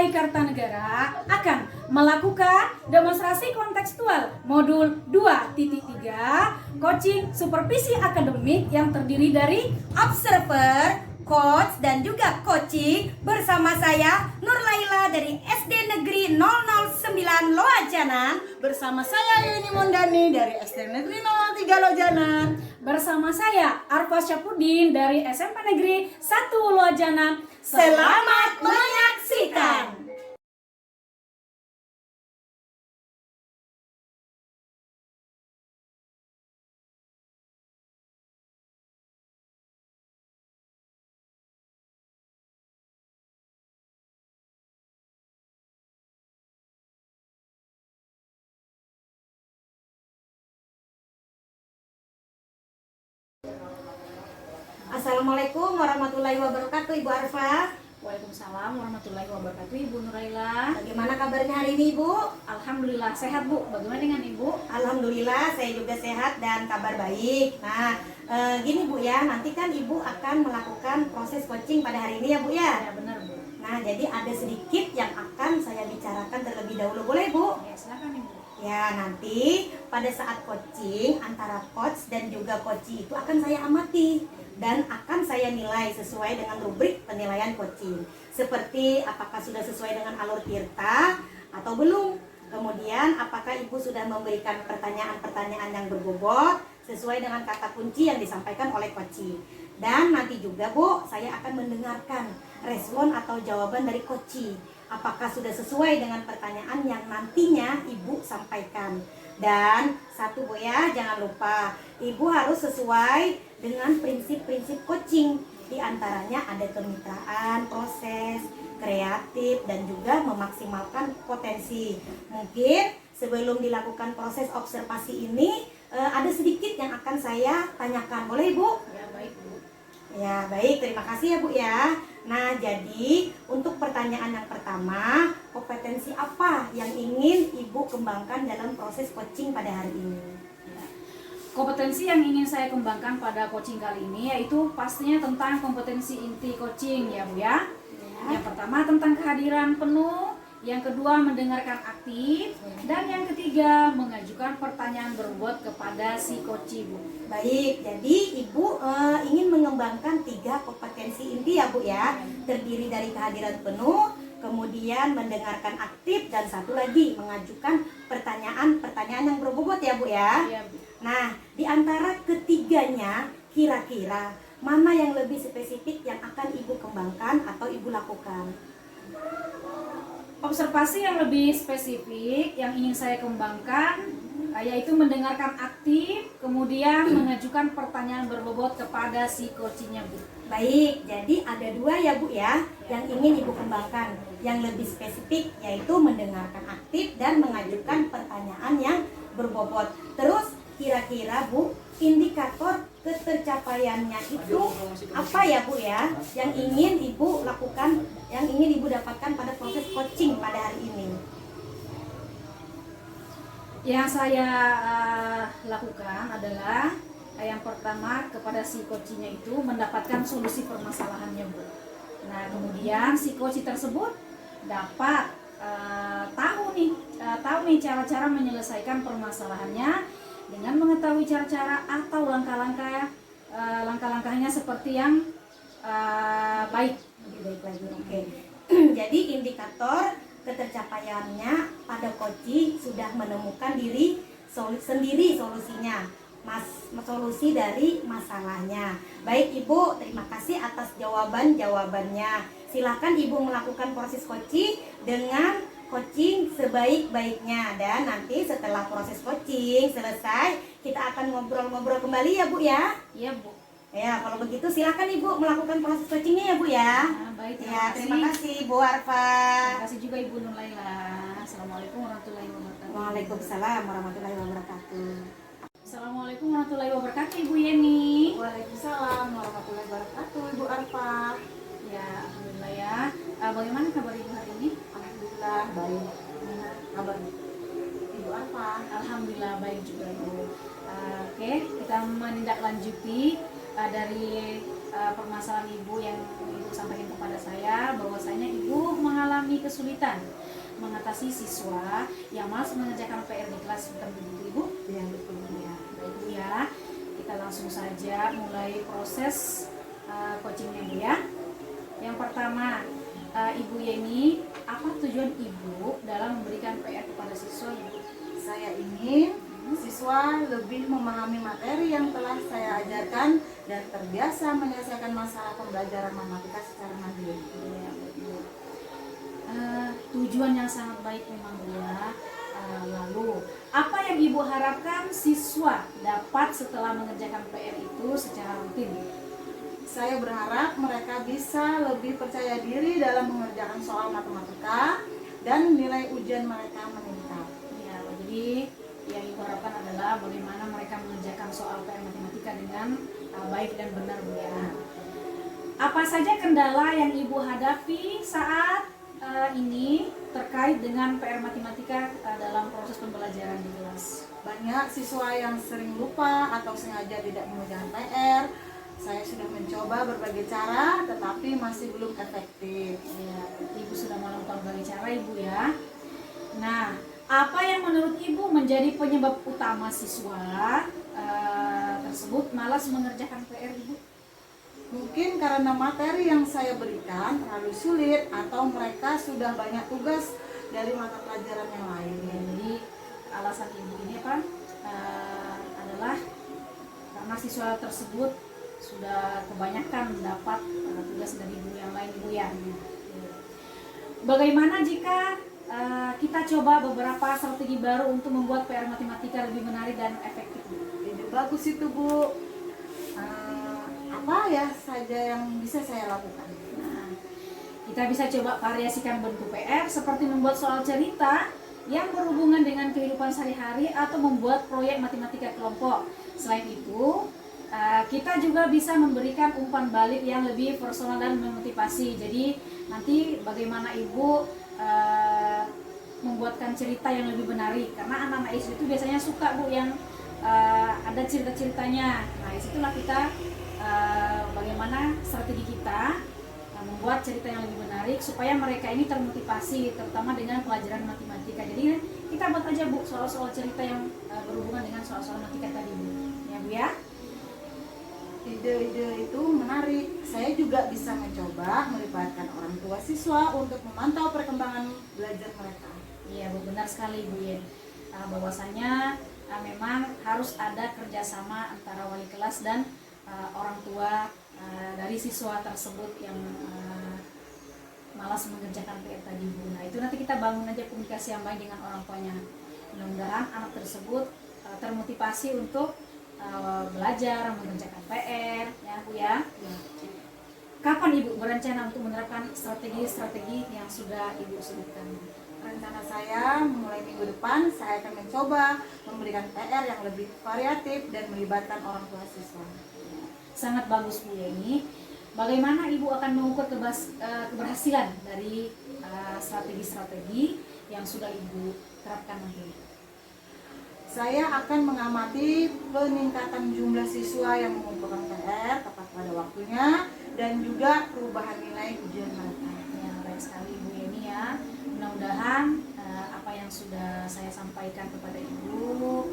Balai Kartanegara akan melakukan demonstrasi kontekstual modul 2.3 coaching supervisi akademik yang terdiri dari observer, coach, dan juga coaching bersama saya Nur Laila dari SD Negeri 009 Loajanan, bersama saya Yuni Mondani dari SD Negeri 03 Loajanan, bersama saya Arfa Syapudin dari SMP Negeri 1 Loajanan. Selamat menyaksikan. Assalamualaikum warahmatullahi wabarakatuh, Ibu Arfa. Waalaikumsalam warahmatullahi wabarakatuh, Ibu Nuraila. Bagaimana kabarnya hari ini, Ibu? Alhamdulillah sehat, Bu. Bagaimana dengan Ibu? Alhamdulillah saya juga sehat dan kabar baik. Nah, gini Bu ya, nanti kan Ibu akan melakukan proses coaching pada hari ini ya Bu ya? Ya benar, Bu. Nah, jadi ada sedikit yang akan saya bicarakan terlebih dahulu, boleh Bu? Ya, silakan Ibu. Ya, nanti pada saat coaching antara coach dan juga coachee itu akan saya amati dan akan saya nilai sesuai dengan rubrik penilaian coaching. Seperti apakah sudah sesuai dengan alur tirta atau belum. Kemudian apakah Ibu sudah memberikan pertanyaan-pertanyaan yang berbobot sesuai dengan kata kunci yang disampaikan oleh coaching. Dan nanti juga Bu, saya akan mendengarkan respon atau jawaban dari coaching. Apakah sudah sesuai dengan pertanyaan yang nantinya Ibu sampaikan. Dan satu Bu ya, jangan lupa Ibu harus sesuai dengan prinsip-prinsip coaching. Di antaranya ada kemitraan, proses, kreatif, dan juga memaksimalkan potensi. Mungkin sebelum dilakukan proses observasi ini ada sedikit yang akan saya tanyakan. Boleh Ibu? Ya, baik, Bu. Ya, baik. Terima kasih ya Bu ya. Nah, jadi untuk pertanyaan yang pertama, kompetensi apa yang ingin Ibu kembangkan dalam proses coaching pada hari ini? Kompetensi yang ingin saya kembangkan pada coaching kali ini yaitu pastinya tentang kompetensi inti coaching ya Bu ya. Yang pertama tentang kehadiran penuh, yang kedua mendengarkan aktif, dan yang ketiga mengajukan pertanyaan berbobot kepada si coachee Bu. Baik, jadi Ibu ingin mengembangkan 3 kompetensi inti ya Bu ya. Terdiri dari kehadiran penuh, kemudian mendengarkan aktif, dan satu lagi mengajukan pertanyaan-pertanyaan yang berbobot ya Bu ya. Iya, Bu. Nah, di antara ketiganya kira-kira mana yang lebih spesifik yang akan Ibu kembangkan atau Ibu lakukan? Observasi yang lebih spesifik yang ingin saya kembangkan yaitu mendengarkan aktif, kemudian mengajukan pertanyaan berbobot kepada si coachingnya Bu. Baik, jadi ada 2 ya Bu ya yang ingin Ibu kembangkan. Yang lebih spesifik yaitu mendengarkan aktif dan mengajukan pertanyaan yang berbobot. Terus kira-kira Bu, indikator ketercapaiannya itu apa ya Bu ya yang ingin Ibu lakukan, yang ingin Ibu dapatkan pada proses coaching pada hari ini? Yang saya lakukan adalah yang pertama kepada si coachingnya itu mendapatkan solusi permasalahannya Bu. Nah kemudian si coaching tersebut dapat tahu nih cara-cara menyelesaikan permasalahannya dengan mengetahui cara-cara atau langkah-langkahnya seperti yang baik. Lebih baik lagi, oke. Jadi indikator ketercapaiannya pada coaching sudah menemukan sendiri solusinya, solusi dari masalahnya. Baik Ibu, terima kasih atas jawabannya. Silakan Ibu melakukan proses coaching dengan coaching sebaik-baiknya. Dan nanti setelah proses coaching selesai, kita akan ngobrol-ngobrol kembali ya Bu ya. Iya Bu. Ya, kalau begitu silakan Ibu melakukan proses coachingnya ya Bu ya. Nah, baik, Terima kasih Bu Arfa. Terima kasih juga Ibu Nuraila. Assalamualaikum warahmatullahi wabarakatuh. Waalaikumsalam warahmatullahi wabarakatuh. Assalamualaikum warahmatullahi wabarakatuh Ibu Yeni. Waalaikumsalam warahmatullahi wabarakatuh, Ibu Arfa. Ya, alhamdulillah ya. Bagaimana kabar Ibu hari ini? Alhamdulillah baik. Kabar Ibu Arfa? Alhamdulillah baik juga Bu. Oke, kita menindaklanjuti dari permasalahan ibu yang ibu sampaikan kepada saya, bahwasanya ibu mengalami kesulitan mengatasi siswa yang malas mengerjakan PR di kelas, bukan begitu ibu? Iya betul. Ya, baik bu ya, kita langsung saja mulai proses coachingnya bu ya. Yang pertama, Ibu Yeni, apa tujuan ibu dalam memberikan PR kepada siswa ibu? Saya ingin siswa lebih memahami materi yang telah saya ajarkan dan terbiasa menyelesaikan masalah pembelajaran matematika secara mandiri. Ya, Bu. Tujuan yang sangat baik memang Bu ya. Lalu, apa yang ibu harapkan siswa dapat setelah mengerjakan PR itu secara rutin? Saya berharap mereka bisa lebih percaya diri dalam mengerjakan soal matematika dan nilai ujian mereka meningkat. Ya, jadi yang ibu harapkan adalah bagaimana mereka mengerjakan soal PR matematika dengan baik dan benar Bu ya. Apa saja kendala yang ibu hadapi saat ini terkait dengan PR matematika dalam proses pembelajaran di kelas? Banyak siswa yang sering lupa atau sengaja tidak mengerjakan PR. Saya sudah mencoba berbagai cara, tetapi masih belum efektif. Ya, ibu sudah melakukan berbagai cara ibu ya. Nah, apa yang menurut ibu menjadi penyebab utama siswa tersebut malas mengerjakan PR ibu? Mungkin karena materi yang saya berikan terlalu sulit atau mereka sudah banyak tugas dari mata pelajaran yang lain. Jadi alasan ibu ini apa? Adalah karena siswa tersebut sudah kebanyakan mendapat tugas dari guru yang lain ibu ya. Bagaimana jika kita coba beberapa strategi baru untuk membuat PR matematika lebih menarik dan efektif? Ide bagus itu Bu. Apa ya saja yang bisa saya lakukan? Nah, kita bisa coba variasikan bentuk PR seperti membuat soal cerita yang berhubungan dengan kehidupan sehari-hari atau membuat proyek matematika kelompok. Selain itu, kita juga bisa memberikan umpan balik yang lebih personal dan memotivasi. Jadi nanti bagaimana ibu membuatkan cerita yang lebih menarik, karena anak-anak SD itu biasanya suka Bu yang ada cerita-ceritanya. Nah disitulah kita bagaimana strategi kita membuat cerita yang lebih menarik supaya mereka ini termotivasi, terutama dengan pelajaran matematika. Jadi kita buat aja Bu soal-soal cerita yang berhubungan dengan soal-soal matematika tadi Bu. Ya Bu ya. Ide-ide itu menarik. Saya juga bisa mencoba melibatkan orang tua siswa untuk memantau perkembangan belajar mereka. Iya Bu, benar sekali Bu Yen. Bahwasanya memang harus ada kerjasama antara wali kelas dan orang tua dari siswa tersebut yang malas mengerjakan PR tadi Bu. Nah itu nanti kita bangun aja komunikasi yang baik dengan orang tuanya. Mudah-mudahan anak tersebut termotivasi untuk belajar mengerjakan PR ya Bu ya. Kapan Ibu berencana untuk menerapkan strategi-strategi yang sudah Ibu sebutkan? Rencana saya mulai minggu depan saya akan mencoba memberikan PR yang lebih variatif dan melibatkan orang tua siswa. Sangat bagus Bu Yeni. Bagaimana Ibu akan mengukur keberhasilan dari strategi-strategi yang sudah Ibu terapkan nanti? Saya akan mengamati peningkatan jumlah siswa yang mengumpulkan PR tepat pada waktunya dan juga perubahan nilai ujian mereka. Ya, baik sekali Ibu Yeni ya. Mudah-mudahan apa yang sudah saya sampaikan kepada Ibu,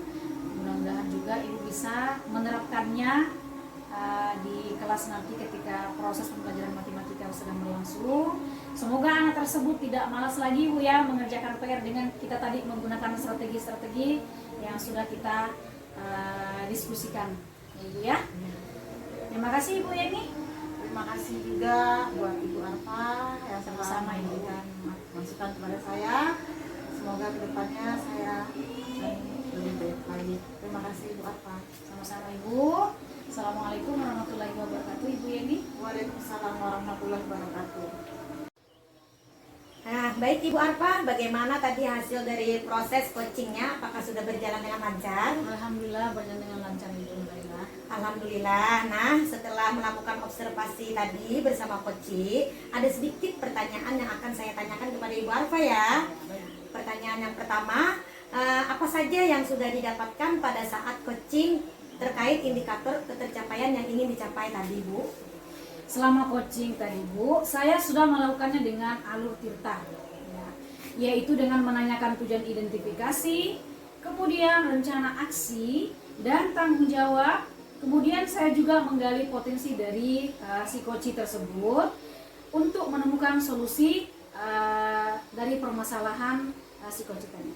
mudah-mudahan juga Ibu bisa menerapkannya di kelas nanti ketika proses pembelajaran matematika sedang berlangsung. Semoga anak tersebut tidak malas lagi Bu ya mengerjakan PR dengan kita tadi menggunakan strategi-strategi yang sudah kita diskusikan Ibu ya. Terima kasih Ibu Yeni. Terima kasih juga buat Ibu Arfa yang telah Sama-sama, Ibu. memberikan masukan kepada saya. Semoga kedepannya saya lebih baik lagi. Terima kasih Ibu Arfa. Sama-sama Ibu. Assalamualaikum warahmatullahi wabarakatuh Ibu Yeni. Waalaikumsalam warahmatullahi wabarakatuh. Nah, baik Ibu Arfa, bagaimana tadi hasil dari proses coachingnya? Apakah sudah berjalan dengan lancar? Alhamdulillah berjalan dengan lancar Ibu. Alhamdulillah. Nah, setelah melakukan observasi tadi bersama Koci, ada sedikit pertanyaan yang akan saya tanyakan kepada Ibu Arfa ya. Pertanyaan yang pertama, apa saja yang sudah didapatkan pada saat coaching terkait indikator ketercapaian yang ingin dicapai tadi Bu? selama coaching tadi Bu, saya sudah melakukannya dengan alur tirta, ya, yaitu dengan menanyakan tujuan identifikasi, kemudian rencana aksi dan tanggung jawab. Kemudian saya juga menggali potensi dari si coach tersebut untuk menemukan solusi dari permasalahan si coach tadi.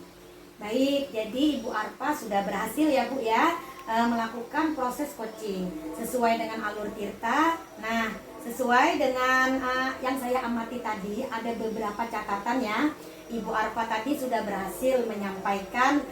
Baik, jadi Ibu Arpa sudah berhasil ya Bu ya melakukan proses coaching sesuai dengan alur tirta. Nah, sesuai dengan yang saya amati tadi, ada beberapa catatan ya. Ibu Arpa tadi sudah berhasil menyampaikan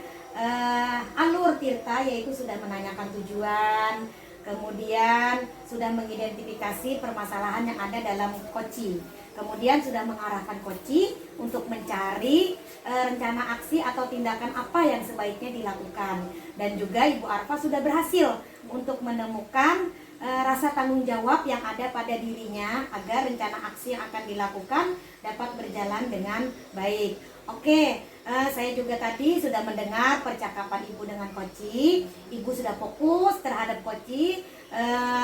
alur tirta, yaitu sudah menanyakan tujuan, kemudian sudah mengidentifikasi permasalahan yang ada dalam coaching, kemudian sudah mengarahkan coaching untuk mencari rencana aksi atau tindakan apa yang sebaiknya dilakukan. Dan juga Ibu Arpa sudah berhasil untuk menemukan rasa tanggung jawab yang ada pada dirinya agar rencana aksi yang akan dilakukan dapat berjalan dengan baik. Oke, saya juga tadi sudah mendengar percakapan Ibu dengan coaching. Ibu sudah fokus terhadap coaching,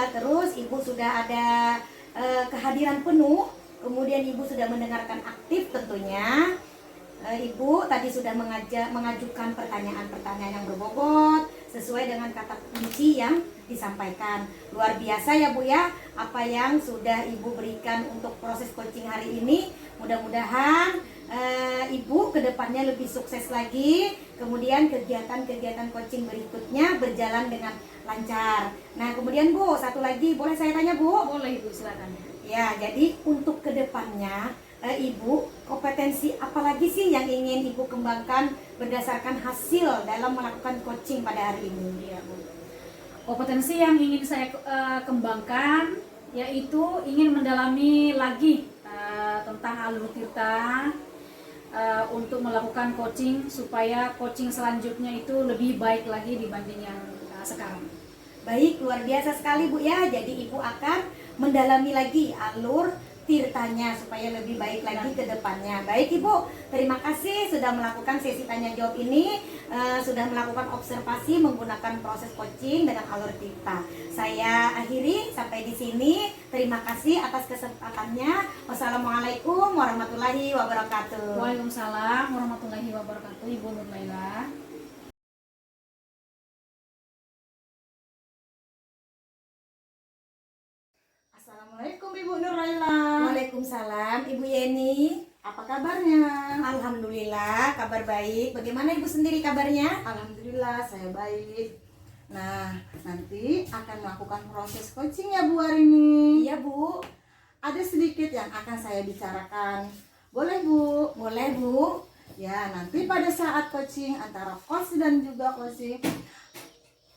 terus Ibu sudah ada kehadiran penuh. Kemudian Ibu sudah mendengarkan aktif tentunya. Ibu tadi sudah mengajukan pertanyaan-pertanyaan yang berbobot sesuai dengan kata kunci yang disampaikan. Luar biasa ya Bu ya, apa yang sudah Ibu berikan untuk proses coaching hari ini. Mudah-mudahan Ibu kedepannya lebih sukses lagi. Kemudian kegiatan-kegiatan coaching berikutnya berjalan dengan lancar. Nah kemudian Bu, satu lagi boleh saya tanya Bu? Boleh Ibu, silakan. Ya, jadi untuk kedepannya Ibu, kompetensi apa lagi sih yang ingin Ibu kembangkan berdasarkan hasil dalam melakukan coaching pada hari ini? Iya Bu. Kompetensi yang ingin saya kembangkan yaitu ingin mendalami lagi tentang alur tirta untuk melakukan coaching supaya coaching selanjutnya itu lebih baik lagi dibanding yang sekarang. Baik, luar biasa sekali Bu ya. Jadi Ibu akan mendalami lagi alur tirtanya supaya lebih baik lagi ke depannya. Baik Ibu, terima kasih sudah melakukan sesi tanya jawab ini, sudah melakukan observasi menggunakan proses coaching dengan alur tirta. Saya akhiri sampai di sini. Terima kasih atas kesempatannya. Wassalamualaikum warahmatullahi wabarakatuh. Waalaikumsalam warahmatullahi wabarakatuh. Ibu Nur Laila. Assalamualaikum Ibu Nur Laila. Waalaikumsalam Ibu Yeni. Apa kabarnya? Alhamdulillah kabar baik. Bagaimana Ibu sendiri kabarnya? Alhamdulillah saya baik. Nah, nanti akan melakukan proses coaching ya Bu hari ini. Iya Bu. Ada sedikit yang akan saya bicarakan. Boleh Bu? Boleh Bu. Ya, nanti pada saat coaching antara coach dan juga coaching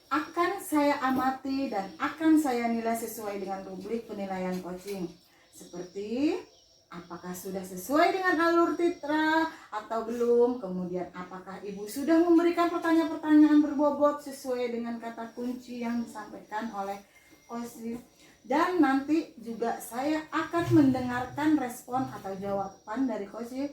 akan saya amati dan akan saya nilai sesuai dengan rubrik penilaian coaching. Seperti apakah sudah sesuai dengan alur tirta atau belum, kemudian apakah Ibu sudah memberikan pertanyaan-pertanyaan berbobot sesuai dengan kata kunci yang disampaikan oleh coaching. Dan nanti juga saya akan mendengarkan respon atau jawaban dari coaching.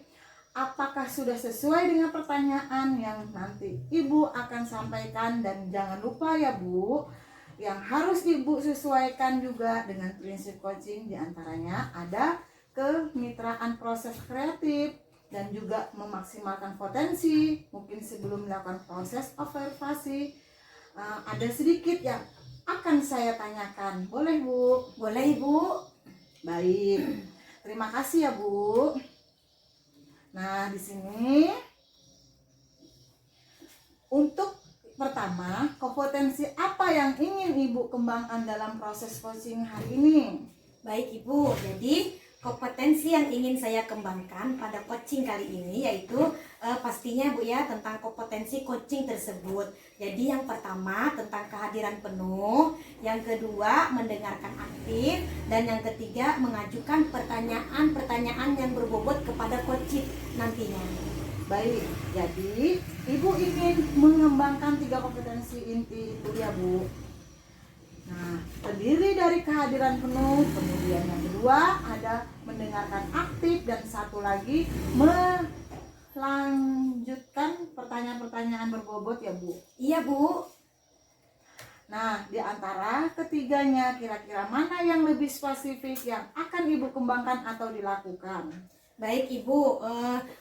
Apakah sudah sesuai dengan pertanyaan yang nanti Ibu akan sampaikan. Dan jangan lupa ya Bu, yang harus Ibu sesuaikan juga dengan prinsip coaching, diantaranya ada kemitraan proses kreatif dan juga memaksimalkan potensi. Mungkin sebelum melakukan proses observasi ada sedikit yang akan saya tanyakan. Boleh Bu? Boleh Ibu. Baik, terima kasih ya Bu. Nah, di sini untuk pertama, kompetensi apa yang ingin Ibu kembangkan dalam proses coaching hari ini? Baik Ibu, jadi kompetensi yang ingin saya kembangkan pada coaching kali ini yaitu pastinya Bu ya tentang kompetensi coaching tersebut. Jadi yang pertama tentang kehadiran penuh, yang kedua mendengarkan aktif, dan yang ketiga mengajukan pertanyaan-pertanyaan yang berbobot kepada coach nantinya. Baik, jadi Ibu ingin mengembangkan 3 kompetensi inti itu ya Bu. Nah, terdiri dari kehadiran penuh, kemudian yang kedua ada mendengarkan aktif, dan satu lagi melanjutkan pertanyaan-pertanyaan berbobot ya Bu. Iya Bu. Nah, di antara antara ketiganya, kira-kira mana yang lebih spesifik yang akan Ibu kembangkan atau dilakukan? Baik Ibu,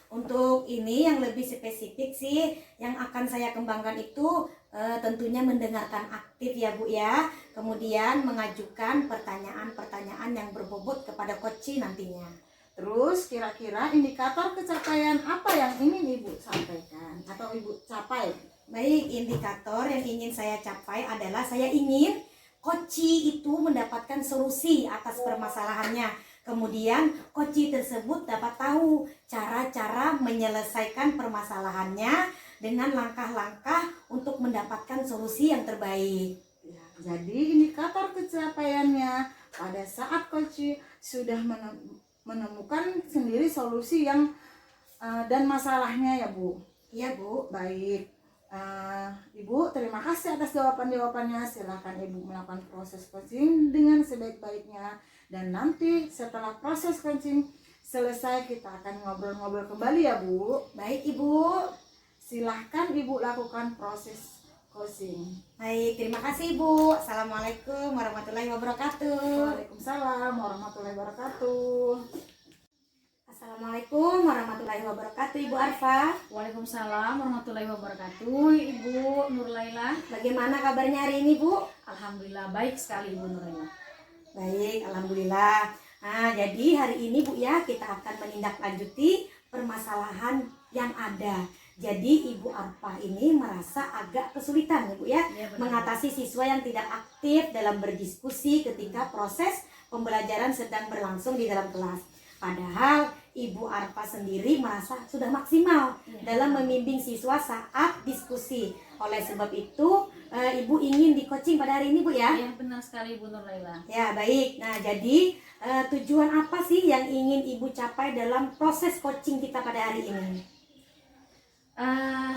untuk ini yang lebih spesifik sih yang akan saya kembangkan itu tentunya mendengarkan aktif ya Bu ya. Kemudian mengajukan pertanyaan-pertanyaan yang berbobot kepada coach nantinya. Terus kira-kira indikator pencapaian apa yang ingin Ibu sampaikan atau Ibu capai? Baik, indikator yang ingin saya capai adalah saya ingin coach itu mendapatkan solusi atas permasalahannya. Kemudian coach tersebut dapat tahu cara-cara menyelesaikan permasalahannya dengan langkah-langkah untuk mendapatkan solusi yang terbaik. Ya, jadi indikator pencapaiannya pada saat coach sudah menemukan sendiri solusi yang dan masalahnya ya Bu. Iya Bu. Baik, Ibu terima kasih atas jawaban-jawabannya. Silakan Ibu melakukan proses coaching dengan sebaik-baiknya. Dan nanti setelah proses coaching selesai kita akan ngobrol-ngobrol kembali ya Bu. Baik Ibu. Silahkan Ibu lakukan proses coaching. Baik, terima kasih Bu. Assalamualaikum warahmatullahi wabarakatuh. Waalaikumsalam warahmatullahi wabarakatuh. Assalamualaikum warahmatullahi wabarakatuh Ibu Arfa. Waalaikumsalam warahmatullahi wabarakatuh, Ibu Nurlaila. Bagaimana kabarnya hari ini Bu? Alhamdulillah baik sekali Ibu Nurlaila. Baik, alhamdulillah. Nah, jadi hari ini Bu ya kita akan menindaklanjuti permasalahan yang ada. Jadi Ibu Arfa ini merasa agak kesulitan ya Bu ya, Ya, benar. mengatasi siswa yang tidak aktif dalam berdiskusi ketika proses pembelajaran sedang berlangsung di dalam kelas. Padahal Ibu Arfa sendiri merasa sudah maksimal dalam membimbing siswa saat diskusi. Oleh sebab itu, Ibu ingin di coaching pada hari ini Bu ya? Ya benar sekali Ibu Nurlaila. Ya baik, nah jadi tujuan apa sih yang ingin Ibu capai dalam proses coaching kita pada hari ini?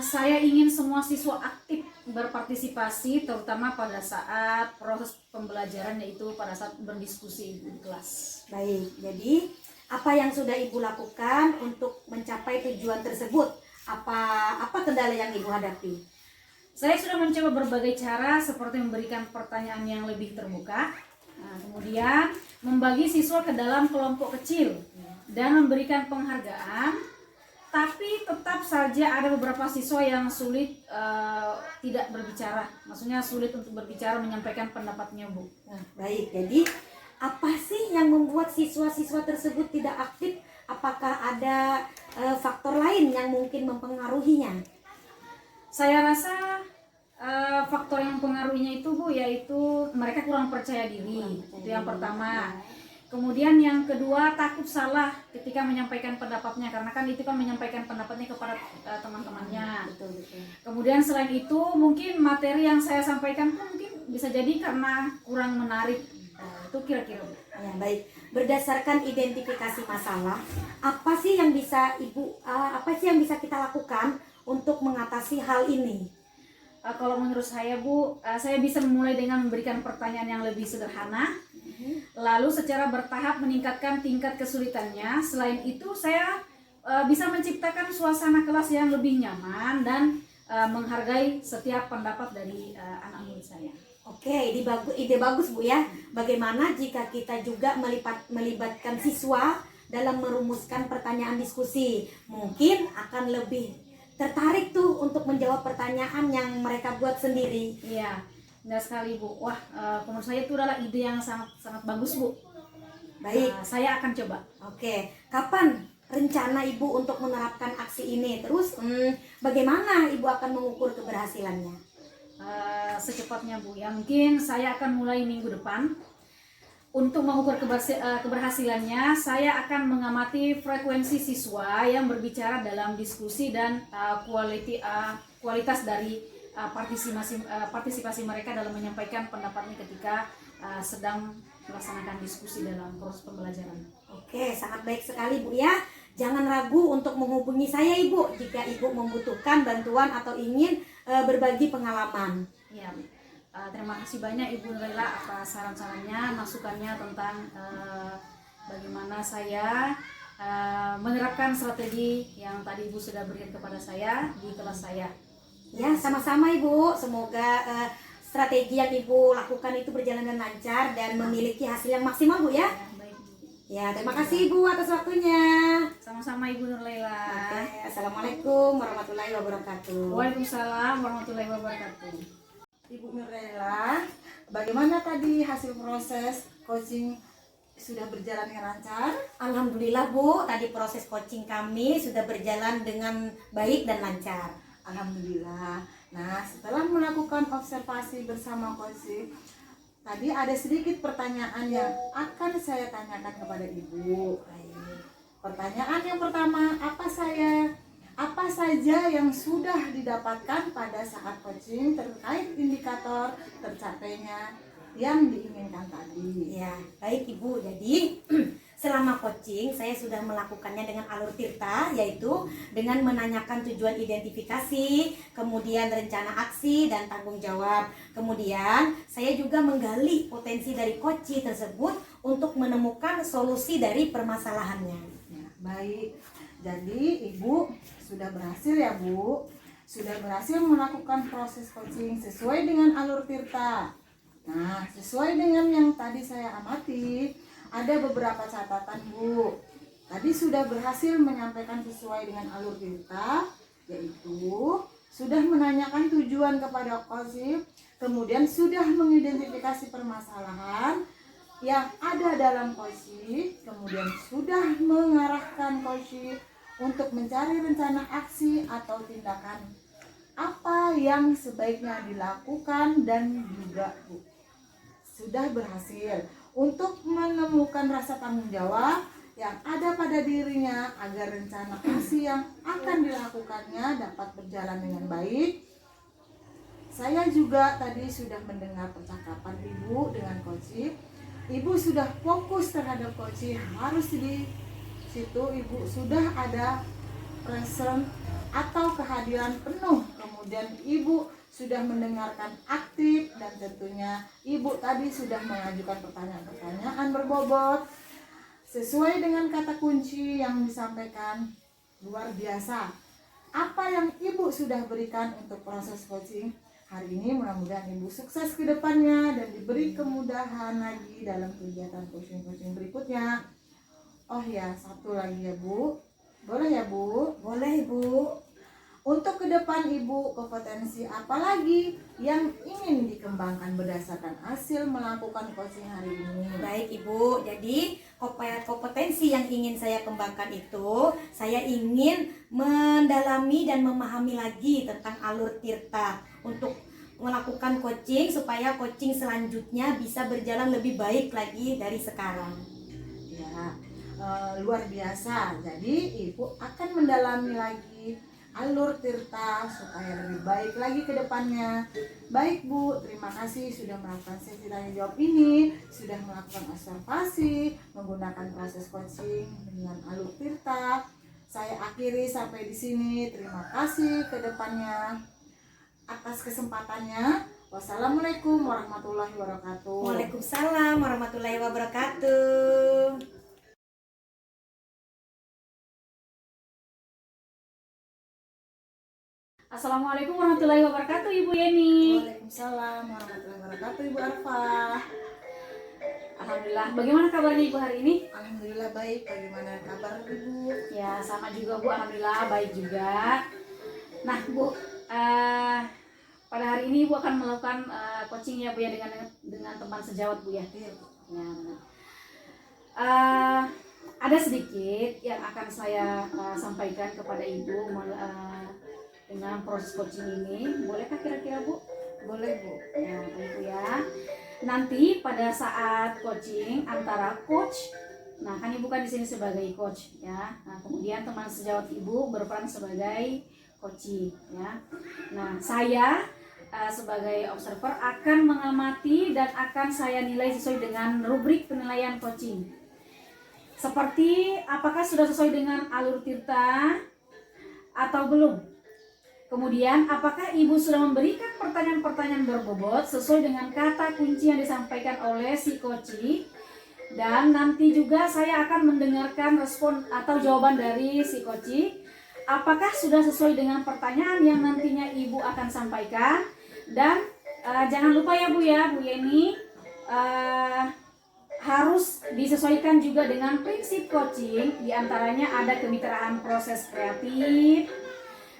Saya ingin semua siswa aktif berpartisipasi, terutama pada saat proses pembelajaran, yaitu pada saat berdiskusi di kelas. Baik, jadi apa yang sudah Ibu lakukan untuk mencapai tujuan tersebut? Apa kendala yang Ibu hadapi? Saya sudah mencoba berbagai cara seperti memberikan pertanyaan yang lebih terbuka, kemudian membagi siswa ke dalam kelompok kecil dan memberikan penghargaan. Tapi tetap saja ada beberapa siswa yang sulit tidak berbicara, maksudnya sulit untuk berbicara, menyampaikan pendapatnya Bu. Nah, baik, jadi apa sih yang membuat siswa-siswa tersebut tidak aktif? Apakah ada faktor lain yang mungkin mempengaruhinya? Saya rasa faktor yang mempengaruhinya itu Bu, yaitu mereka kurang percaya diri. Itu yang pertama. Kemudian yang kedua, takut salah ketika menyampaikan pendapatnya, karena kan itu kan menyampaikan pendapatnya kepada teman-temannya. Betul, betul. Kemudian selain itu mungkin materi yang saya sampaikan pun mungkin bisa jadi karena kurang menarik. Itu kira-kira. Ya, baik. Berdasarkan identifikasi masalah, apa sih yang bisa kita lakukan untuk mengatasi hal ini? Kalau menurut saya Bu, saya bisa memulai dengan memberikan pertanyaan yang lebih sederhana, lalu secara bertahap meningkatkan tingkat kesulitannya. Selain itu saya bisa menciptakan suasana kelas yang lebih nyaman dan menghargai setiap pendapat dari anak murid saya. Oke, ide bagus Bu ya. Bagaimana jika kita juga melibatkan siswa dalam merumuskan pertanyaan diskusi? Mungkin akan lebih tertarik tuh untuk menjawab pertanyaan yang mereka buat sendiri. Iya, benar sekali Bu. Wah, menurut saya itu adalah ide yang sangat bagus Bu. Baik. Saya akan coba. Oke, kapan rencana Ibu untuk menerapkan aksi ini? Terus bagaimana Ibu akan mengukur keberhasilannya? Secepatnya Bu. Ya mungkin saya akan mulai minggu depan. Untuk mengukur keberhasilannya, saya akan mengamati frekuensi siswa yang berbicara dalam diskusi dan kualitas dari partisipasi mereka dalam menyampaikan pendapatnya ketika sedang melaksanakan diskusi dalam proses pembelajaran. Oke, sangat baik sekali Bu ya. Jangan ragu untuk menghubungi saya Ibu jika Ibu membutuhkan bantuan atau ingin berbagi pengalaman. Ya, terima kasih banyak Ibu Nurlaila atas saran-sarannya, masukannya tentang bagaimana saya menerapkan strategi yang tadi Ibu sudah berikan kepada saya di kelas saya. Ya, sama-sama Ibu. Semoga strategi yang Ibu lakukan itu berjalan dengan lancar dan memiliki hasil yang maksimal Bu ya. Ya, baik Bu. Ya, terima kasih Ibu atas waktunya. Sama-sama Ibu Nurlaila. Oke, Assalamualaikum warahmatullahi wabarakatuh. Waalaikumsalam warahmatullahi wabarakatuh. Ibu Nurlela, bagaimana tadi hasil proses coaching sudah berjalan dengan lancar? Alhamdulillah Bu, tadi proses coaching kami sudah berjalan dengan baik dan lancar. Alhamdulillah. Nah, setelah melakukan observasi bersama coaching, tadi ada sedikit pertanyaan yang akan saya tanyakan kepada Ibu. Pertanyaan yang pertama, apa saja yang sudah didapatkan pada saat coaching terkait indikator tercapainya yang diinginkan tadi? Ya, baik Ibu. Jadi selama coaching saya sudah melakukannya dengan alur tirta, yaitu dengan menanyakan tujuan identifikasi, kemudian rencana aksi dan tanggung jawab. Kemudian saya juga menggali potensi dari coaching tersebut untuk menemukan solusi dari permasalahannya. Ya, baik. Jadi Ibu sudah berhasil ya Bu, sudah berhasil melakukan proses coaching sesuai dengan alur tirta. Nah, sesuai dengan yang tadi saya amati, ada beberapa catatan Bu. Tadi sudah berhasil menyampaikan sesuai dengan alur tirta, yaitu sudah menanyakan tujuan kepada coaching, kemudian sudah mengidentifikasi permasalahan yang ada dalam coaching, kemudian sudah mengarahkan coaching untuk mencari rencana aksi atau tindakan apa yang sebaiknya dilakukan, dan juga Bu, sudah berhasil untuk menemukan rasa tanggung jawab yang ada pada dirinya agar rencana aksi yang akan dilakukannya dapat berjalan dengan baik. Saya juga tadi sudah mendengar percakapan Ibu dengan coaching. Ibu sudah fokus terhadap coaching, harus di situ Ibu sudah ada present atau kehadiran penuh. Kemudian Ibu sudah mendengarkan aktif, dan tentunya Ibu tadi sudah mengajukan pertanyaan-pertanyaan berbobot sesuai dengan kata kunci yang disampaikan. Luar biasa apa yang Ibu sudah berikan untuk proses coaching hari ini. Mudah-mudahan Ibu sukses ke depannya dan diberi kemudahan lagi dalam kegiatan coaching berikutnya. Oh ya, satu lagi ya Bu, boleh ya Bu? Boleh Bu. Untuk ke depan Ibu, kompetensi apa lagi yang ingin dikembangkan berdasarkan hasil melakukan coaching hari ini? Baik Ibu, jadi kompetensi yang ingin saya kembangkan itu, saya ingin mendalami dan memahami lagi tentang alur tirta untuk melakukan coaching supaya coaching selanjutnya bisa berjalan lebih baik lagi dari sekarang. Ya, luar biasa. Jadi Ibu akan mendalami lagi alur tirta supaya lebih baik lagi ke depannya. Baik Bu, terima kasih sudah melakukan sesi tanya jawab ini, sudah melakukan observasi menggunakan proses coaching dengan alur tirta. Saya akhiri sampai di sini. Terima kasih ke depannya atas kesempatannya. Wassalamualaikum warahmatullahi wabarakatuh. Waalaikumsalam warahmatullahi wabarakatuh. Assalamualaikum warahmatullahi wabarakatuh Ibu Yeni. Waalaikumsalam warahmatullahi wabarakatuh Ibu Arfa. Alhamdulillah, bagaimana kabarnya Ibu hari ini? Alhamdulillah baik. Bagaimana kabar Ibu? Ya, sama juga Bu, alhamdulillah baik juga. Nah Bu, pada hari ini Ibu akan melakukan coaching ya Bu ya, dengan teman sejawat Bu ya. Iya Bu. Ya, ada sedikit yang akan saya sampaikan kepada Ibu dengan proses coaching ini. Bolehkah kira-kira Bu? Boleh Bu. Ya, Ibu ya. Nanti pada saat coaching antara coach, nah kan Ibu kan di sini sebagai coach ya. Nah, kemudian teman sejawat Ibu berperan sebagai coaching ya. Nah, saya sebagai observer akan mengamati dan akan saya nilai sesuai dengan rubrik penilaian coaching. Seperti apakah sudah sesuai dengan alur tirta atau belum? Kemudian, apakah Ibu sudah memberikan pertanyaan-pertanyaan berbobot sesuai dengan kata kunci yang disampaikan oleh si coaching? Dan nanti juga saya akan mendengarkan respon atau jawaban dari si coaching. Apakah sudah sesuai dengan pertanyaan yang nantinya Ibu akan sampaikan? Dan jangan lupa ya Bu Yeni, harus disesuaikan juga dengan prinsip coaching, diantaranya ada kemitraan proses kreatif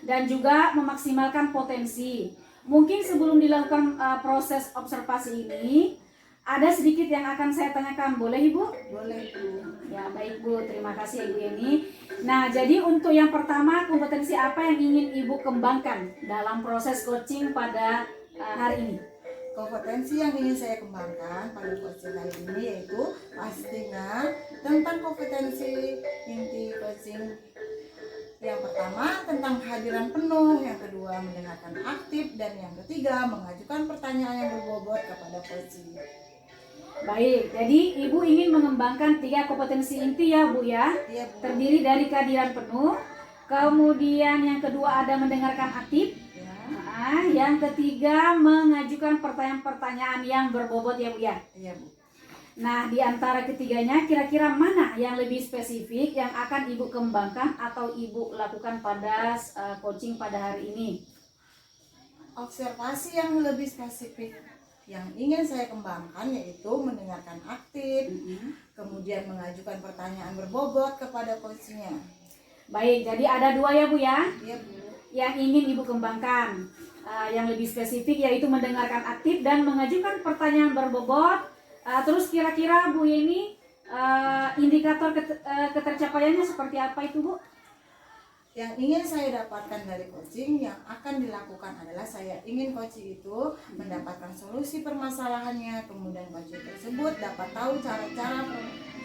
dan juga memaksimalkan potensi. Mungkin sebelum dilakukan proses observasi ini, ada sedikit yang akan saya tanyakan, boleh Ibu? Boleh Bu. Ya baik Bu, terima kasih Ibu Yeni. Nah jadi untuk yang pertama, kompetensi apa yang ingin Ibu kembangkan dalam proses coaching pada hari ini? Kompetensi yang ingin saya kembangkan pada coaching kali ini yaitu pastinya tentang kompetensi inti coaching. Yang pertama tentang kehadiran penuh, yang kedua mendengarkan aktif, dan yang ketiga mengajukan pertanyaan yang berbobot kepada coaching. Baik, jadi Ibu ingin mengembangkan 3 kompetensi inti ya Bu ya. Iya Bu. Terdiri dari kehadiran penuh, kemudian yang kedua ada mendengarkan aktif, Ya. nah, yang ketiga mengajukan pertanyaan-pertanyaan yang berbobot ya Bu ya. Iya Bu. Nah, di antara ketiganya kira-kira mana yang lebih spesifik yang akan Ibu kembangkan atau Ibu lakukan pada coaching pada hari ini? Observasi yang lebih spesifik yang ingin saya kembangkan yaitu mendengarkan aktif, kemudian mengajukan pertanyaan berbobot kepada coachnya. Baik, jadi ada 2 ya Bu ya. Iya Bu. Yang ingin Ibu kembangkan yang lebih spesifik yaitu mendengarkan aktif dan mengajukan pertanyaan berbobot. Terus kira-kira Bu Yeni indikator ketercapaiannya seperti apa itu Bu? Yang ingin saya dapatkan dari coaching yang akan dilakukan adalah saya ingin coaching itu mendapatkan solusi permasalahannya, kemudian coaching tersebut dapat tahu cara-cara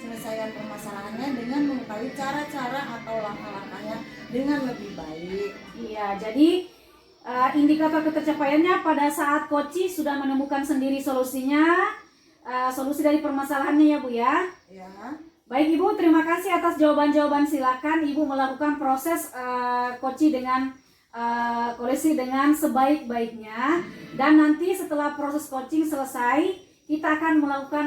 penyelesaian permasalahannya dengan mengetahui cara-cara atau langkah-langkahnya dengan lebih baik. Iya, jadi indikator ketercapaiannya pada saat coaching sudah menemukan sendiri solusinya, solusi dari permasalahannya ya Bu ya. Ya. Baik Ibu, terima kasih atas jawaban-jawaban. Silakan Ibu melakukan proses coaching dengan koleksi dengan sebaik-baiknya, dan nanti setelah proses coaching selesai kita akan melakukan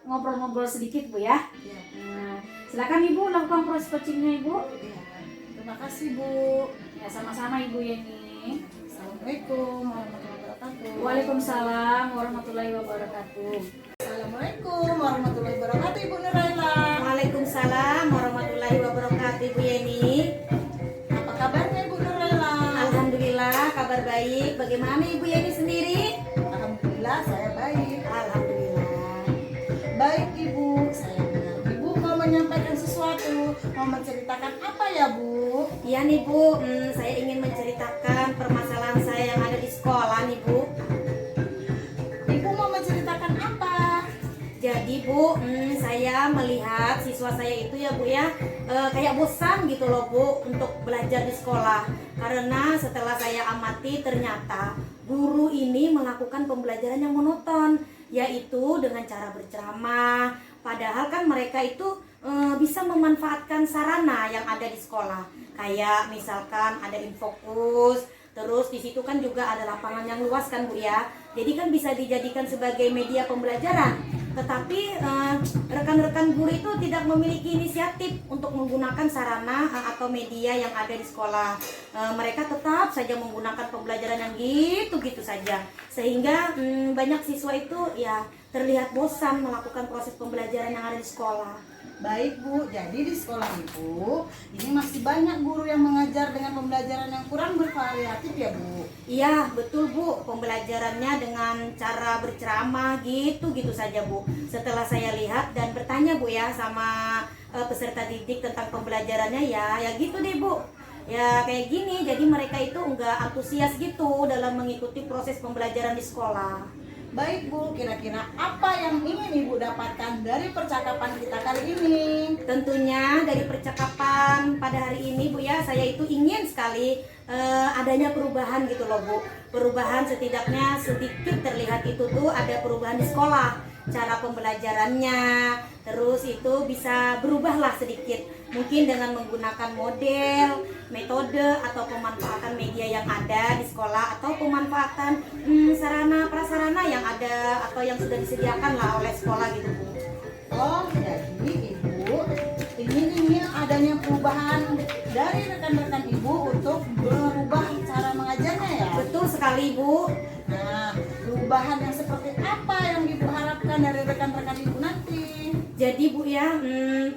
ngobrol-ngobrol sedikit Bu ya. Ya. Nah, silakan Ibu lakukan proses coachingnya Ibu. Ya. Terima kasih Bu. Ya sama-sama Ibu Yeni. Assalamualaikum warahmatullahi wabarakatuh. Waalaikumsalam warahmatullahi wabarakatuh. Assalamualaikum warahmatullahi wabarakatuh Ibu Nuraila. Waalaikumsalam warahmatullahi wabarakatuh Ibu Yeni. Apa kabarnya Ibu Nuraila? Alhamdulillah kabar baik. Bagaimana Ibu Yeni sendiri? Alhamdulillah saya baik. Alhamdulillah. Baik Ibu, saya dengar Ibu mau menyampaikan sesuatu, mau menceritakan apa ya Bu? Iya nih Bu, saya ingin menceritakan permasalahan saya yang ada di sekolah nih Bu. Ibu mau menceritakan apa? Jadi Bu, saya melihat siswa saya itu ya Bu ya, kayak bosan gitu loh Bu untuk belajar di sekolah. Karena setelah saya amati ternyata guru ini melakukan pembelajaran yang monoton, yaitu dengan cara berceramah. Padahal kan mereka itu bisa memanfaatkan sarana yang ada di sekolah. Kayak misalkan ada infokus, terus di situ kan juga ada lapangan yang luas kan Bu ya. Jadi kan bisa dijadikan sebagai media pembelajaran. Tetapi rekan-rekan guru itu tidak memiliki inisiatif untuk menggunakan sarana atau media yang ada di sekolah. Mereka tetap saja menggunakan pembelajaran yang gitu-gitu saja. Sehingga banyak siswa itu ya terlihat bosan melakukan proses pembelajaran yang ada di sekolah. Baik Bu, jadi di sekolah Ibu ini masih banyak guru yang mengajar dengan pembelajaran yang kurang bervariatif ya Bu? Iya betul Bu, pembelajarannya dengan cara berceramah gitu-gitu saja Bu. Setelah saya lihat dan bertanya Bu ya sama peserta didik tentang pembelajarannya ya gitu deh Bu. Ya kayak gini, jadi mereka itu enggak antusias gitu dalam mengikuti proses pembelajaran di sekolah. Baik Bu, kira-kira apa yang ingin Ibu dapatkan dari percakapan kita kali ini? Tentunya dari percakapan pada hari ini Bu ya, saya itu ingin sekali adanya perubahan gitu loh Bu. Perubahan setidaknya sedikit terlihat itu tuh ada perubahan di sekolah. Cara pembelajarannya, terus itu bisa berubahlah sedikit. Mungkin dengan menggunakan model, metode atau pemanfaatan media yang ada di sekolah atau pemanfaatan sarana prasarana yang ada atau yang sudah disediakan lah oleh sekolah gitu Bu. Oh, jadi Ibu ingin adanya perubahan dari rekan-rekan Ibu untuk berubah cara mengajarnya ya? Betul sekali Bu. Nah, perubahan yang seperti apa yang Ibu harapkan dari rekan-rekan Ibu nanti? Jadi Bu ya,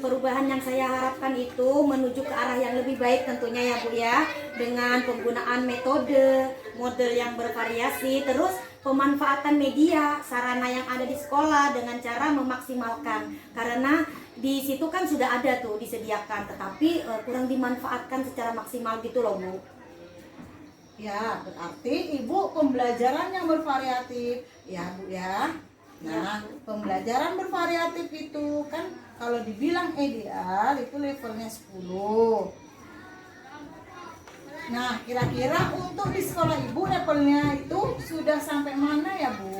perubahan yang saya harapkan itu menuju ke arah yang lebih baik tentunya ya Bu ya, dengan penggunaan model yang bervariasi, terus pemanfaatan media, sarana yang ada di sekolah dengan cara memaksimalkan. Karena di situ kan sudah ada tuh disediakan, tetapi kurang dimanfaatkan secara maksimal gitu loh Bu. Ya, berarti Ibu pembelajaran yang bervariatif ya Bu ya. Nah, pembelajaran bervariatif itu kan kalau dibilang ideal itu levelnya 10. Nah, kira-kira untuk di sekolah Ibu levelnya itu sudah sampai mana ya Bu?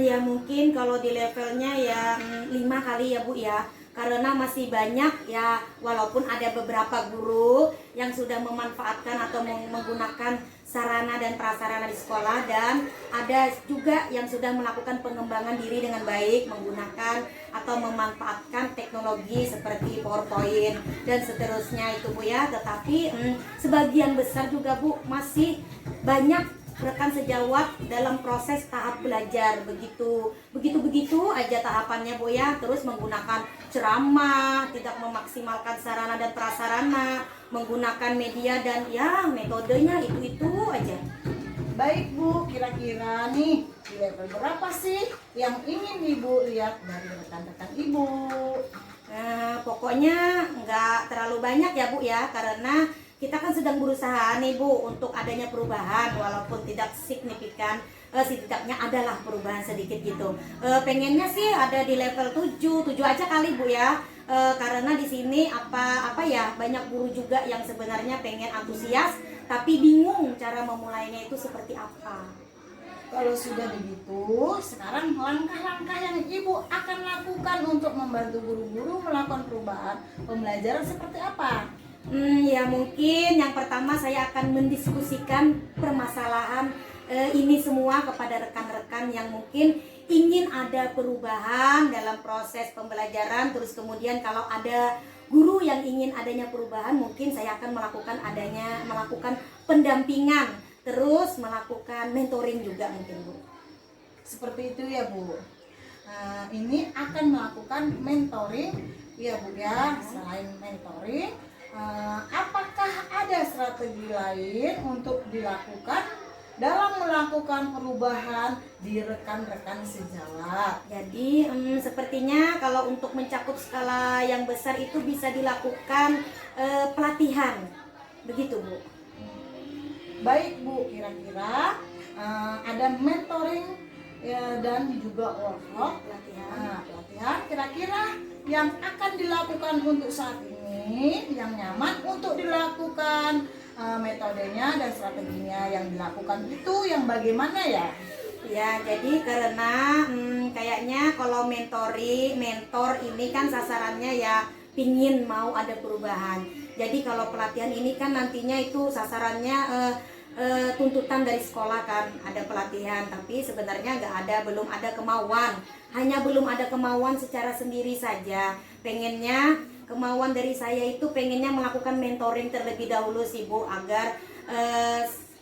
Ya mungkin kalau di levelnya ya 5 kali ya Bu ya. Karena masih banyak ya, walaupun ada beberapa guru yang sudah memanfaatkan atau menggunakan sarana dan prasarana di sekolah, dan ada juga yang sudah melakukan pengembangan diri dengan baik menggunakan atau memanfaatkan teknologi seperti PowerPoint dan seterusnya itu Bu ya. Tetapi sebagian besar juga Bu masih banyak rekan sejawat dalam proses tahap belajar begitu aja tahapannya Bu ya, terus menggunakan ceramah, tidak memaksimalkan sarana dan prasarana, menggunakan media dan ya metodenya itu aja. Baik Bu, kira-kira nih di level berapa sih yang ingin Ibu lihat dari rekan-rekan Ibu? Nah, pokoknya nggak terlalu banyak ya Bu ya, karena kita kan sedang berusaha nih Bu untuk adanya perubahan, walaupun tidak signifikan, setidaknya adalah perubahan sedikit gitu. Pengennya sih ada di level 7 aja kali Bu ya. Karena di sini apa ya, banyak guru juga yang sebenarnya pengen antusias tapi bingung cara memulainya itu seperti apa. Kalau sudah begitu, sekarang langkah-langkah yang Ibu akan lakukan untuk membantu guru-guru melakukan perubahan pembelajaran seperti apa? Ya mungkin yang pertama saya akan mendiskusikan permasalahan ini semua kepada rekan-rekan yang mungkin ingin ada perubahan dalam proses pembelajaran. Terus kemudian kalau ada guru yang ingin adanya perubahan, mungkin saya akan melakukan pendampingan, terus melakukan mentoring juga mungkin Bu. Seperti itu ya Bu. Ini akan melakukan mentoring ya Bu ya. Selain mentoring, apakah ada strategi lain untuk dilakukan dalam melakukan perubahan di rekan-rekan sejawat? Jadi sepertinya kalau untuk mencakup skala yang besar itu bisa dilakukan pelatihan, begitu Bu. Baik Bu, kira-kira ada mentoring ya, dan juga workshop pelatihan. Kira-kira yang akan dilakukan untuk saat ini yang nyaman untuk dilakukan, metodenya dan strateginya yang dilakukan itu yang bagaimana ya? Ya, jadi karena kayaknya kalau mentor ini kan sasarannya ya pingin mau ada perubahan. Jadi kalau pelatihan ini kan nantinya itu sasarannya tuntutan dari sekolah kan ada pelatihan, tapi sebenarnya belum ada kemauan, hanya belum ada kemauan secara sendiri saja. Pengennya kemauan dari saya itu pengennya melakukan mentoring terlebih dahulu sih Bu, agar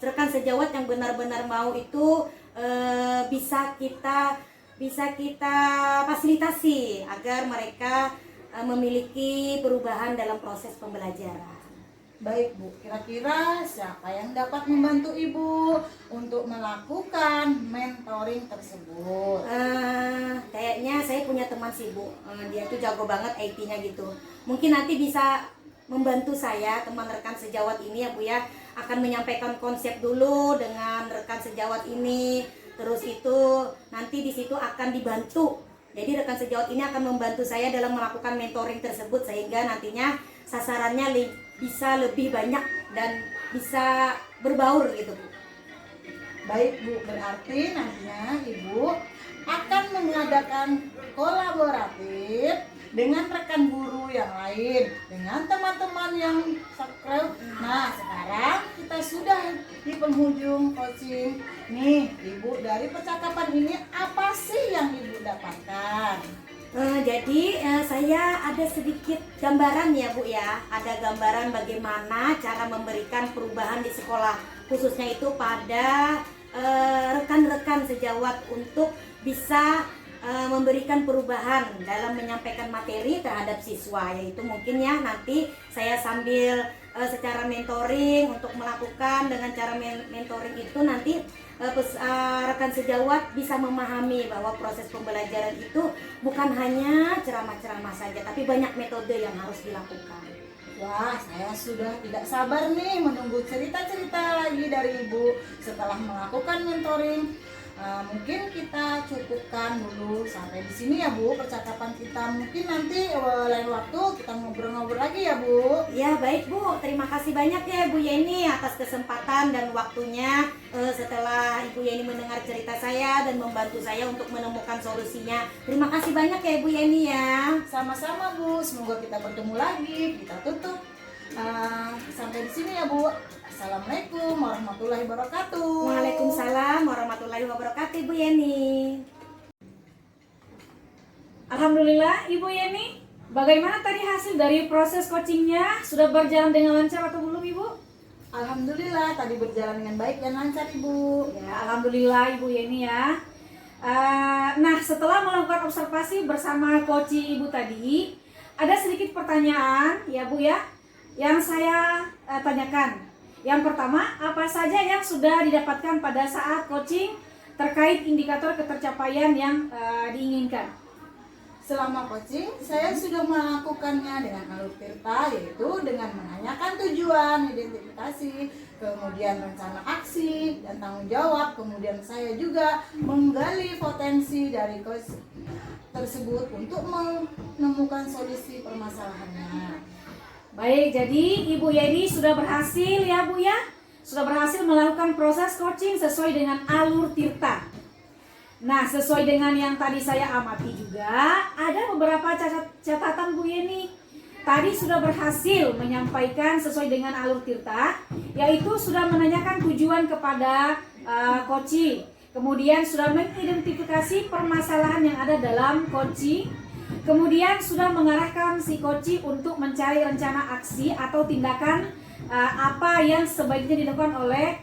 rekan sejawat yang benar-benar mau itu bisa kita fasilitasi agar mereka memiliki perubahan dalam proses pembelajaran. Baik Bu, kira-kira siapa yang dapat membantu Ibu untuk melakukan mentoring tersebut? Kayaknya saya punya teman sih Bu, dia tuh jago banget IT-nya gitu. Mungkin nanti bisa membantu saya, teman rekan sejawat ini ya Bu ya, akan menyampaikan konsep dulu dengan rekan sejawat ini. Terus itu nanti di situ akan dibantu. Jadi rekan sejawat ini akan membantu saya dalam melakukan mentoring tersebut, sehingga nantinya sasarannya bisa lebih banyak dan bisa berbaur gitu Bu. Baik Bu, berarti nantinya Ibu akan mengadakan kolaboratif dengan rekan guru yang lain, dengan teman-teman yang subscribe. Nah, sekarang kita sudah di penghujung coaching. Nih, Ibu, dari percakapan ini apa sih yang Ibu dapatkan? Jadi saya ada sedikit gambaran ya Bu ya. Ada gambaran bagaimana cara memberikan perubahan di sekolah, khususnya itu pada rekan-rekan sejawat untuk bisa memberikan perubahan dalam menyampaikan materi terhadap siswa, yaitu mungkin ya nanti saya sambil secara mentoring untuk melakukan dengan cara mentoring itu nanti rekan sejawat bisa memahami bahwa proses pembelajaran itu bukan hanya ceramah-ceramah saja, tapi banyak metode yang harus dilakukan. Wah, saya sudah tidak sabar nih menunggu cerita-cerita lagi dari Ibu setelah melakukan mentoring. Mungkin kita cukupkan dulu sampai di sini ya Bu percakapan kita. Mungkin nanti lain waktu kita ngobrol-ngobrol lagi ya Bu. Ya baik Bu, terima kasih banyak ya Bu Yeni atas kesempatan dan waktunya setelah Ibu Yeni mendengar cerita saya dan membantu saya untuk menemukan solusinya. Terima kasih banyak ya Bu Yeni ya. Sama-sama Bu, semoga kita bertemu lagi. Kita tutup sampai di sini ya Bu. Assalamualaikum warahmatullahi wabarakatuh. Waalaikumsalam warahmatullahi wabarakatuh Ibu Yeni. Alhamdulillah Ibu Yeni, bagaimana tadi hasil dari proses coachingnya? Sudah berjalan dengan lancar atau belum Ibu? Alhamdulillah tadi berjalan dengan baik dan lancar Ibu. Ya, alhamdulillah Ibu Yeni ya. Nah, setelah melakukan observasi bersama coach Ibu tadi, ada sedikit pertanyaan ya Bu ya, yang saya tanyakan. Yang pertama, apa saja yang sudah didapatkan pada saat coaching terkait indikator ketercapaian yang diinginkan? Selama coaching, saya sudah melakukannya dengan alur tirta, yaitu dengan menanyakan tujuan, identifikasi, kemudian rencana aksi, dan tanggung jawab. Kemudian saya juga menggali potensi dari coach tersebut untuk menemukan solusi permasalahannya. Baik, jadi Ibu Yeni sudah berhasil ya Bu ya, sudah berhasil melakukan proses coaching sesuai dengan alur tirta. Nah, sesuai dengan yang tadi saya amati juga, ada beberapa catatan Bu Yeni. Tadi sudah berhasil menyampaikan sesuai dengan alur tirta, yaitu sudah menanyakan tujuan kepada coaching. Kemudian sudah mengidentifikasi permasalahan yang ada dalam coaching. Kemudian sudah mengarahkan si coach untuk mencari rencana aksi atau tindakan apa yang sebaiknya dilakukan oleh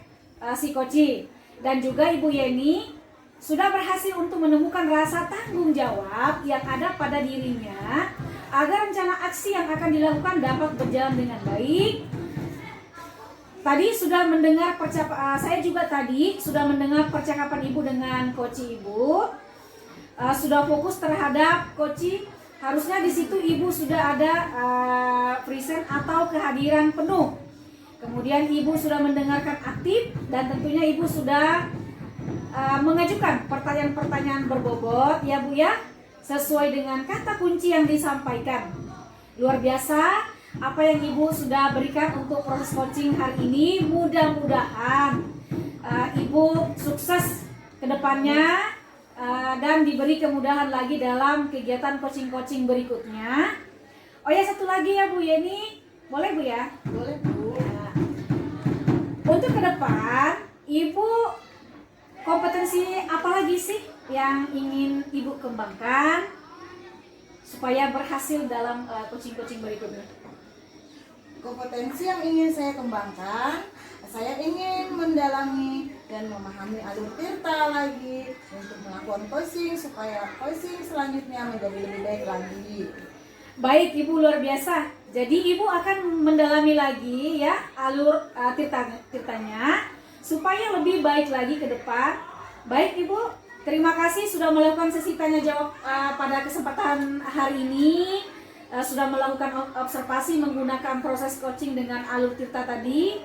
si coach. Dan juga Ibu Yeni sudah berhasil untuk menemukan rasa tanggung jawab yang ada pada dirinya agar rencana aksi yang akan dilakukan dapat berjalan dengan baik. Tadi sudah mendengar saya juga tadi sudah mendengar percakapan Ibu dengan coach Ibu. Sudah fokus terhadap coaching, harusnya di situ Ibu sudah ada present atau kehadiran penuh. Kemudian Ibu sudah mendengarkan aktif dan tentunya Ibu sudah mengajukan pertanyaan-pertanyaan berbobot ya Bu ya, sesuai dengan kata kunci yang disampaikan. Luar biasa apa yang Ibu sudah berikan untuk proses coaching hari ini. Mudah-mudahan Ibu sukses ke depannya dan diberi kemudahan lagi dalam kegiatan coaching-coaching berikutnya. Oh ya, satu lagi ya Bu Yeni, boleh Bu ya? Boleh Bu. Ya. Untuk ke depan, Ibu kompetensi apa lagi sih yang ingin Ibu kembangkan supaya berhasil dalam coaching-coaching berikutnya? Kompetensi yang ingin saya kembangkan, saya ingin mendalami dan memahami alur tirta lagi untuk melakukan coaching supaya coaching selanjutnya menjadi lebih baik lagi. Baik Ibu, luar biasa. Jadi Ibu akan mendalami lagi ya alur tirtanya supaya lebih baik lagi ke depan. Baik Ibu, terima kasih sudah melakukan sesi tanya jawab pada kesempatan hari ini. Sudah melakukan observasi menggunakan proses coaching dengan alur tirta tadi.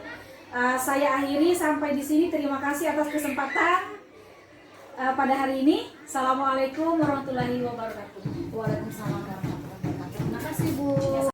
Saya akhiri sampai di sini. Terima kasih atas kesempatan pada hari ini. Assalamualaikum warahmatullahi wabarakatuh. Waalaikumsalam warahmatullahi wabarakatuh. Terima kasih Bu.